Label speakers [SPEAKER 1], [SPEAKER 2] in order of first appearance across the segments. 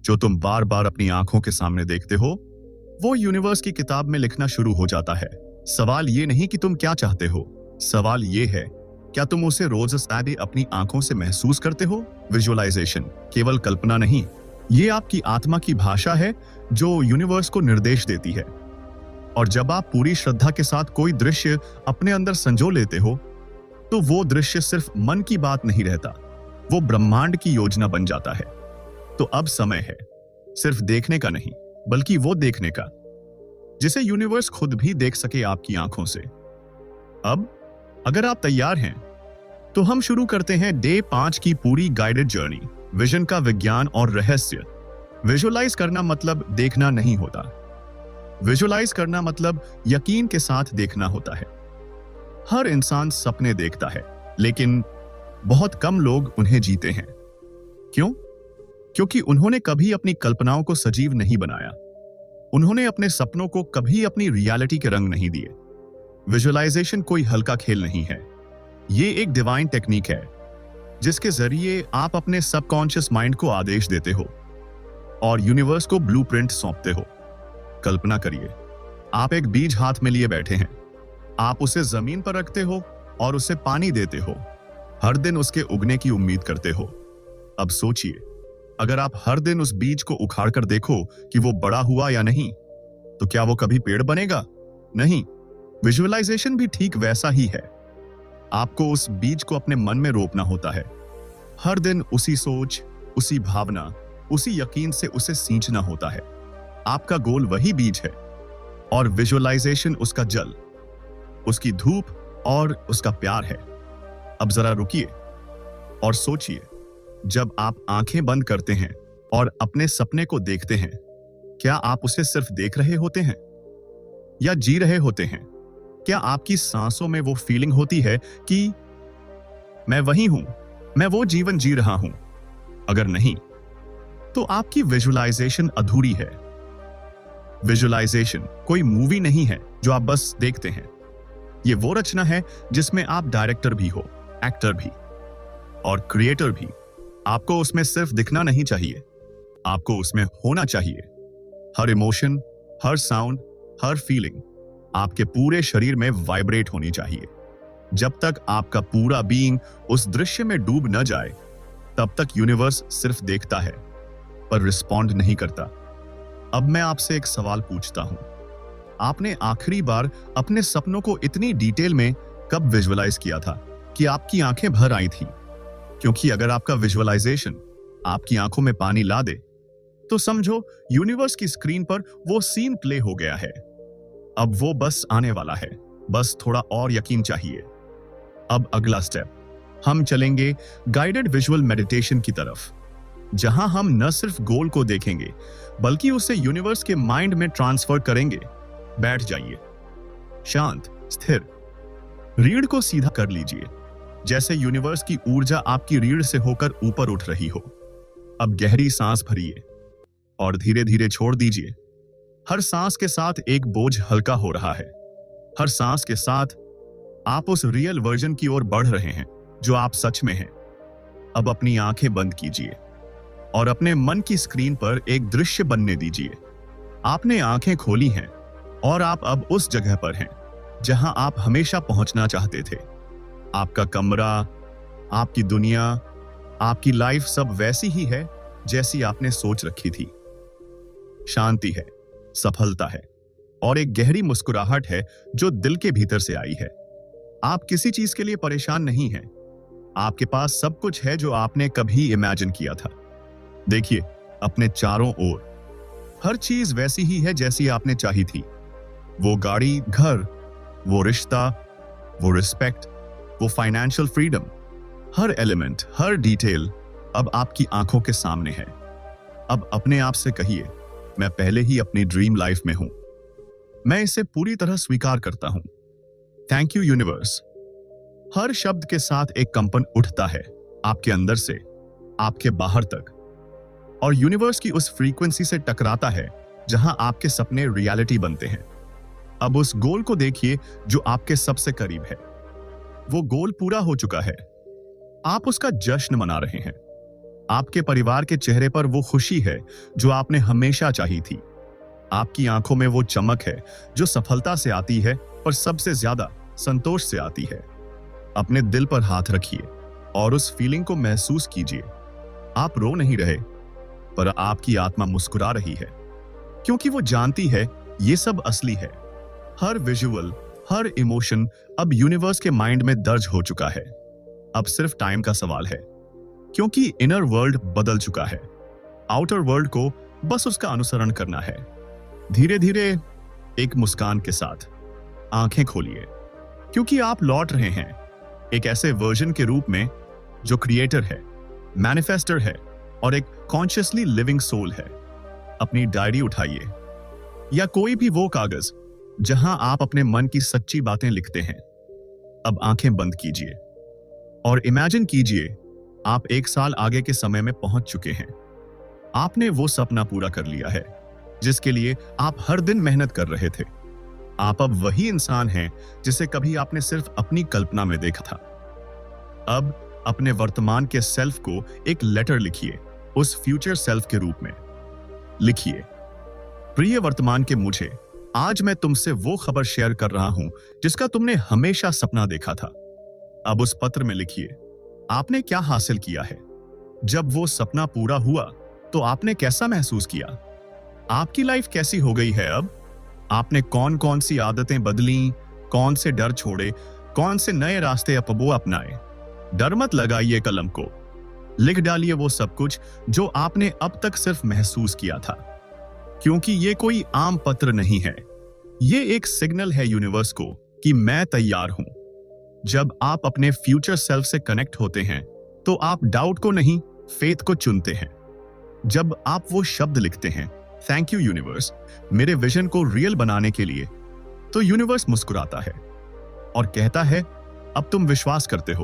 [SPEAKER 1] जो तुम बार बार अपनी आंखों के सामने देखते हो, वो यूनिवर्स की किताब में लिखना शुरू हो जाता है। सवाल ये नहीं कि तुम क्या चाहते हो, सवाल ये है क्या तुम उसे रोज सादे अपनी आंखों से महसूस करते हो। विजुअलाइजेशन केवल कल्पना नहीं, ये आपकी आत्मा की भाषा है जो यूनिवर्स को निर्देश देती है। और जब आप पूरी श्रद्धा के साथ कोई दृश्य अपने अंदर संजो लेते हो, तो वो दृश्य सिर्फ मन की बात नहीं रहता, वो ब्रह्मांड की योजना बन जाता है। तो अब समय है सिर्फ देखने का नहीं, बल्कि वो देखने का जिसे यूनिवर्स खुद भी देख सके आपकी आंखों से। अब अगर आप तैयार हैं, तो हम शुरू करते हैं डे 5 की पूरी गाइडेड जर्नी। विजन का विज्ञान और रहस्य। विजुअलाइज करना मतलब देखना नहीं होता, विजुअलाइज करना मतलब यकीन के साथ देखना होता है। हर इंसान सपने देखता है, लेकिन बहुत कम लोग उन्हें जीते हैं। क्यों? क्योंकि उन्होंने कभी अपनी कल्पनाओं को सजीव नहीं बनाया, उन्होंने अपने सपनों को कभी अपनी रियलिटी के रंग नहीं दिए। विजुअलाइजेशन कोई हल्का खेल नहीं है, ये एक डिवाइन टेक्निक है जिसके जरिए आप अपने सबकॉन्शियस माइंड को आदेश देते हो और यूनिवर्स को ब्लूप्रिंट सौंपते हो। कल्पना करिए, आप एक बीज हाथ में लिए बैठे हैं, आप उसे जमीन पर रखते हो और उसे पानी देते हो, हर दिन उसके उगने की उम्मीद करते हो। अब सोचिए, अगर आप हर दिन उस बीज को उखाड़ कर देखो कि वो बड़ा हुआ या नहीं, तो क्या वो कभी पेड़ बनेगा? नहीं। विजुअलाइजेशन भी ठीक वैसा ही है। आपको उस बीज को अपने मन में रोपना होता है, हर दिन उसी सोच, उसी भावना, उसी यकीन से उसे सींचना होता है। आपका गोल वही बीज है और विजुअलाइजेशन उसका जल, उसकी धूप और उसका प्यार है। अब जरा रुकिए और सोचिए, जब आप आंखें बंद करते हैं और अपने सपने को देखते हैं, क्या आप उसे सिर्फ देख रहे होते हैं या जी रहे होते हैं? क्या आपकी सांसों में वो फीलिंग होती है कि मैं वही हूं, मैं वो जीवन जी रहा हूं? अगर नहीं, तो आपकी विजुअलाइजेशन अधूरी है। विजुअलाइजेशन कोई मूवी नहीं है जो आप बस देखते हैं, ये वो रचना है जिसमें आप डायरेक्टर भी हो, एक्टर भी और क्रिएटर भी। आपको उसमें सिर्फ दिखना नहीं चाहिए, आपको उसमें होना चाहिए। हर इमोशन, हर साउंड, हर फीलिंग आपके पूरे शरीर में वाइब्रेट होनी चाहिए। जब तक आपका पूरा बीइंग उस दृश्य में डूब न जाए, तब तक यूनिवर्स सिर्फ देखता है पर रिस्पॉन्ड नहीं करता। अब मैं आपसे एक सवाल पूछता हूं, आपने आखिरी बार अपने सपनों को इतनी डिटेल में कब विजुअलाइज किया था कि आपकी आंखें भर आई थी? क्योंकि अगर आपका विजुअलाइजेशन आपकी आंखों में पानी ला दे, तो समझो यूनिवर्स की स्क्रीन पर वो सीन प्ले हो गया है। अब वो बस आने वाला है, बस थोड़ा और यकीन चाहिए। अब अगला स्टेप, हम चलेंगे गाइडेड विजुअल मेडिटेशन की तरफ, जहां हम न सिर्फ गोल को देखेंगे, बल्कि उसे यूनिवर्स के माइंड में ट्रांसफर करेंगे। बैठ जाइए, शांत, स्थिर, रीढ़ को सीधा कर लीजिए, जैसे यूनिवर्स की ऊर्जा आपकी रीढ़ से होकर ऊपर उठ रही हो। अब गहरी सांस भरिए और धीरे धीरे छोड़ दीजिए। हर सांस के साथ एक बोझ हल्का हो रहा है, हर सांस के साथ आप उस रियल वर्जन की ओर बढ़ रहे हैं जो आप सच में हैं। अब अपनी आंखें बंद कीजिए और अपने मन की स्क्रीन पर एक दृश्य बनने दीजिए। आपने आंखें खोली हैं और आप अब उस जगह पर हैं जहां आप हमेशा पहुंचना चाहते थे। आपका कमरा, आपकी दुनिया, आपकी लाइफ सब वैसी ही है जैसी आपने सोच रखी थी। शांति है, सफलता है और एक गहरी मुस्कुराहट है जो दिल के भीतर से आई है। आप किसी चीज के लिए परेशान नहीं हैं, आपके पास सब कुछ है जो आपने कभी इमेजिन किया था। देखिए अपने चारों ओर, हर चीज वैसी ही है जैसी आपने चाही थी। वो गाड़ी, घर, वो रिश्ता, वो रिस्पेक्ट, वो फाइनेंशियल फ्रीडम, हर एलिमेंट, हर डिटेल अब आपकी आंखों के सामने है। अब अपने आप से कहिए, मैं पहले ही अपनी ड्रीम लाइफ में हूं, मैं इसे पूरी तरह स्वीकार करता हूं। Thank you universe. हर शब्द के साथ एक कंपन उठता है, आपके अंदर से आपके बाहर तक, और यूनिवर्स की उस फ्रीक्वेंसी से टकराता है जहां आपके सपने रियलिटी बनते हैं। अब उस गोल को देखिए जो आपके सबसे करीब है। वो गोल पूरा हो चुका है, आप उसका जश्न मना रहे हैं। आपके परिवार के चेहरे पर वो खुशी है जो आपने हमेशा चाही थी। आपकी आंखों में वो चमक है जो सफलता से आती है, पर सबसे ज्यादा संतोष से आती है। अपने दिल पर हाथ रखिए और उस फीलिंग को महसूस कीजिए। आप रो नहीं रहे, पर आपकी आत्मा मुस्कुरा रही है, क्योंकि वो जानती है ये सब असली है। हर विजुअल, हर इमोशन अब यूनिवर्स के माइंड में दर्ज हो चुका है। अब सिर्फ टाइम का सवाल है, क्योंकि इनर वर्ल्ड बदल चुका है। आउटर वर्ल्ड को बस उसका अनुसरण करना है। धीरे धीरे एक मुस्कान के साथ आंखें खोलिए, क्योंकि आप लौट रहे हैं एक ऐसे वर्जन के रूप में जो क्रिएटर है, मैनिफेस्टर है और एक कॉन्शियसली लिविंग सोल है। अपनी डायरी उठाइए या कोई भी वो कागज जहां आप अपने मन की सच्ची बातें लिखते हैं। अब आंखें बंद कीजिए और इमेजिन कीजिए आप 1 साल आगे के समय में पहुंच चुके हैं। आपने वो सपना पूरा कर लिया है जिसके लिए आप हर दिन मेहनत कर रहे थे। आप अब वही इंसान हैं जिसे कभी आपने सिर्फ अपनी कल्पना में देखा था। अब अपने वर्तमान के सेल्फ को एक लेटर लिखिए, उस फ्यूचर सेल्फ के रूप में। लिखिए, प्रिय वर्तमान के मुझे, आज मैं तुमसे वो खबर शेयर कर रहा हूं जिसका तुमने हमेशा सपना देखा था। अब उस पत्र में लिखिए, आपने क्या हासिल किया है। जब वो सपना पूरा हुआ तो आपने कैसा महसूस किया। आपकी लाइफ कैसी हो गई है अब। आपने कौन कौन सी आदतें बदली, कौन से डर छोड़े, कौन से नए रास्ते अपनाए। डर मत लगाइए कलम को, लिख डालिए वो सब कुछ जो आपने अब तक सिर्फ महसूस किया था, क्योंकि ये कोई आम पत्र नहीं है। ये एक सिग्नल है यूनिवर्स को कि मैं तैयार हूं। जब आप अपने फ्यूचर सेल्फ से कनेक्ट होते हैं तो आप डाउट को नहीं, फेथ को चुनते हैं। जब आप वो शब्द लिखते हैं, थैंक यू यूनिवर्स मेरे विजन को रियल बनाने के लिए, तो यूनिवर्स मुस्कुराता है और कहता है अब तुम विश्वास करते हो,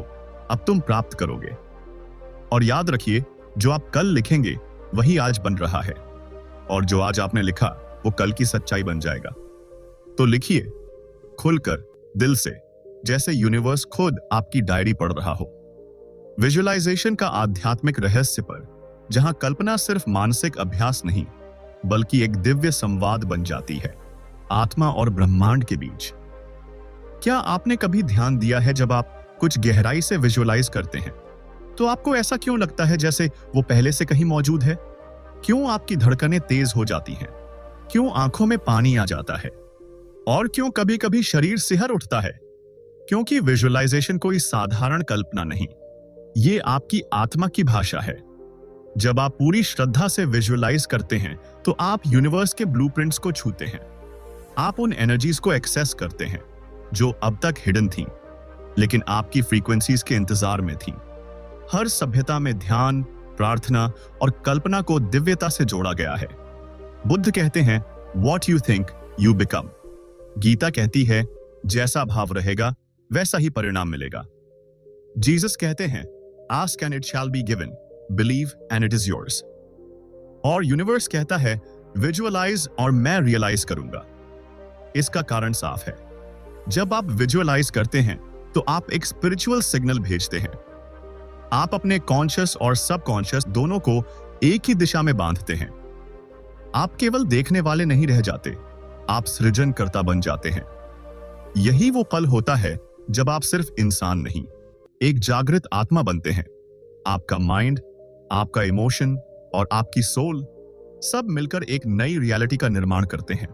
[SPEAKER 1] अब तुम प्राप्त करोगे। और याद रखिए, जो आप कल लिखेंगे वही आज बन रहा है, और जो आज आपने लिखा वो कल की सच्चाई बन जाएगा। तो लिखिए खुलकर, दिल से, जैसे यूनिवर्स खुद आपकी डायरी पढ़ रहा हो। विजुअलाइजेशन का आध्यात्मिक रहस्य पर, जहां कल्पना सिर्फ मानसिक अभ्यास नहीं बल्कि एक दिव्य संवाद बन जाती है आत्मा और ब्रह्मांड के बीच। क्या आपने कभी ध्यान दिया है, जब आप कुछ गहराई से विजुअलाइज करते हैं तो आपको ऐसा क्यों लगता है जैसे वो पहले से कहीं मौजूद है। क्यों आपकी धड़कनें तेज हो जाती हैं, क्यों आंखों में पानी आ जाता है, और क्यों कभी कभी शरीर सिहर उठता है। क्योंकि विजुअलाइजेशन कोई साधारण कल्पना नहीं, ये आपकी आत्मा की भाषा है। जब आप पूरी श्रद्धा से विजुअलाइज करते हैं तो आप यूनिवर्स के ब्लूप्रिंट्स को छूते हैं। आप उन एनर्जीज को एक्सेस करते हैं जो अब तक हिडन थीं, लेकिन आपकी फ्रीक्वेंसीज के इंतजार में थीं। हर सभ्यता में ध्यान, प्रार्थना और कल्पना को दिव्यता से जोड़ा गया है। बुद्ध कहते हैं, What you think, you become। Gita कहती है, जैसा भाव रहेगा वैसा ही परिणाम मिलेगा। जीसस कहते हैं, Ask and it shall be given, believe and it is yours। और यूनिवर्स कहता है, विजुअलाइज और मैं रियलाइज करूंगा। इसका कारण साफ है, जब आप विजुअलाइज करते हैं तो आप एक स्पिरिचुअल सिग्नल भेजते हैं। आप अपने कॉन्शियस और सबकॉन्शियस दोनों को एक ही दिशा में बांधते हैं। आप केवल देखने वाले नहीं रह जाते, आप सृजनकर्ता बन जाते हैं। यही वो पल होता है जब आप सिर्फ इंसान नहीं, एक जागृत आत्मा बनते हैं। आपका माइंड, आपका इमोशन और आपकी सोल सब मिलकर एक नई रियलिटी का निर्माण करते हैं।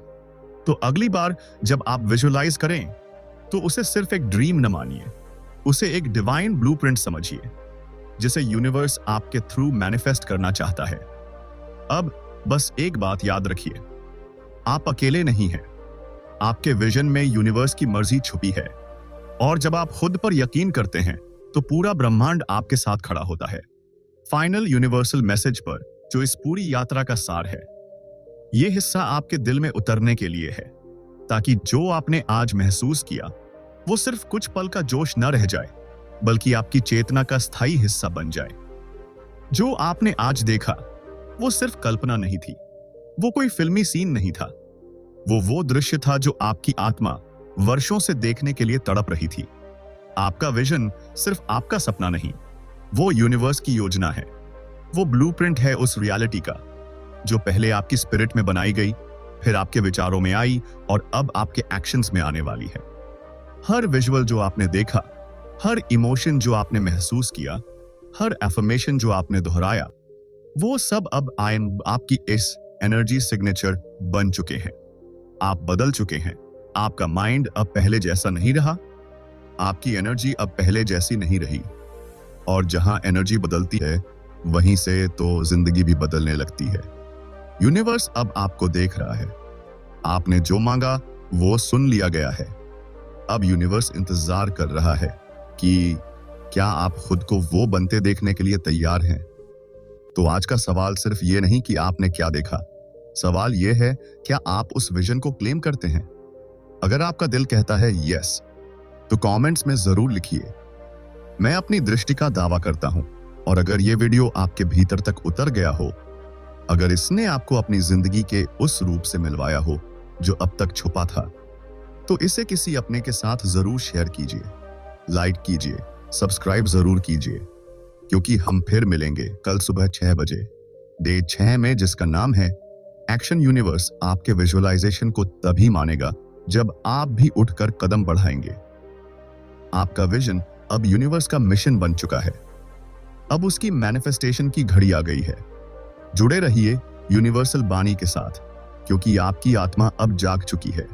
[SPEAKER 1] तो अगली बार जब आप विजुअलाइज करें तो उसे सिर्फ एक ड्रीम न मानिए, उसे एक डिवाइन ब्लूप्रिंट समझिए जिसे यूनिवर्स आपके थ्रू मैनिफेस्ट करना चाहता है। अब बस एक बात याद रखिए, आप अकेले नहीं हैं। आपके विजन में यूनिवर्स की मर्जी छुपी है, और जब आप खुद पर यकीन करते हैं तो पूरा ब्रह्मांड आपके साथ खड़ा होता है। फाइनल यूनिवर्सल मैसेज पर, जो इस पूरी यात्रा का सार है, यह हिस्सा आपके दिल में उतरने के लिए है, ताकि जो आपने आज महसूस किया वो सिर्फ कुछ पल का जोश न रह जाए, बल्कि आपकी चेतना का स्थायी हिस्सा बन जाए। जो आपने आज देखा वो सिर्फ कल्पना नहीं थी, वो कोई फिल्मी सीन नहीं था, वो दृश्य था जो आपकी आत्मा वर्षों से देखने के लिए तड़प रही थी। आपका विजन सिर्फ आपका सपना नहीं, वो यूनिवर्स की योजना है। वो ब्लूप्रिंट है उस रियलिटी का जो पहले आपकी स्पिरिट में बनाई गई, फिर आपके विचारों में आई और अब आपके एक्शंस में आने वाली है। हर विजुअल जो आपने देखा, हर इमोशन जो आपने महसूस किया, हर एफर्मेशन जो आपने दोहराया, वो सब अब आपकी इस एनर्जी सिग्नेचर बन चुके हैं। आप बदल चुके हैं। आपका माइंड अब पहले जैसा नहीं रहा, आपकी एनर्जी अब पहले जैसी नहीं रही। और जहां एनर्जी बदलती है, वहीं से तो जिंदगी भी बदलने लगती है। यूनिवर्स अब आपको देख रहा है। आपने जो मांगा वो सुन लिया गया है। अब यूनिवर्स इंतजार कर रहा है कि क्या आप खुद को वो बनते देखने के लिए तैयार हैं। तो आज का सवाल सिर्फ ये नहीं कि आपने क्या देखा, सवाल ये है क्या आप उस विजन को क्लेम करते हैं। अगर आपका दिल कहता है यस, तो कमेंट्स में जरूर लिखिए, मैं अपनी दृष्टि का दावा करता हूं। और अगर ये वीडियो आपके भीतर तक उतर गया हो, अगर इसने आपको अपनी जिंदगी के उस रूप से मिलवाया हो जो अब तक छुपा था, तो इसे किसी अपने के साथ जरूर शेयर कीजिए, लाइक कीजिए, सब्सक्राइब जरूर कीजिए, क्योंकि हम फिर मिलेंगे कल सुबह 6 बजे डे 6 में, जिसका नाम है एक्शन। यूनिवर्स आपके विजुअलाइजेशन को तभी मानेगा जब आप भी उठकर कदम बढ़ाएंगे। आपका विजन अब यूनिवर्स का मिशन बन चुका है। अब उसकी मैनिफेस्टेशन की घड़ी आ गई है। जुड़े रहिए यूनिवर्सल बानी के साथ, क्योंकि आपकी आत्मा अब जाग चुकी है।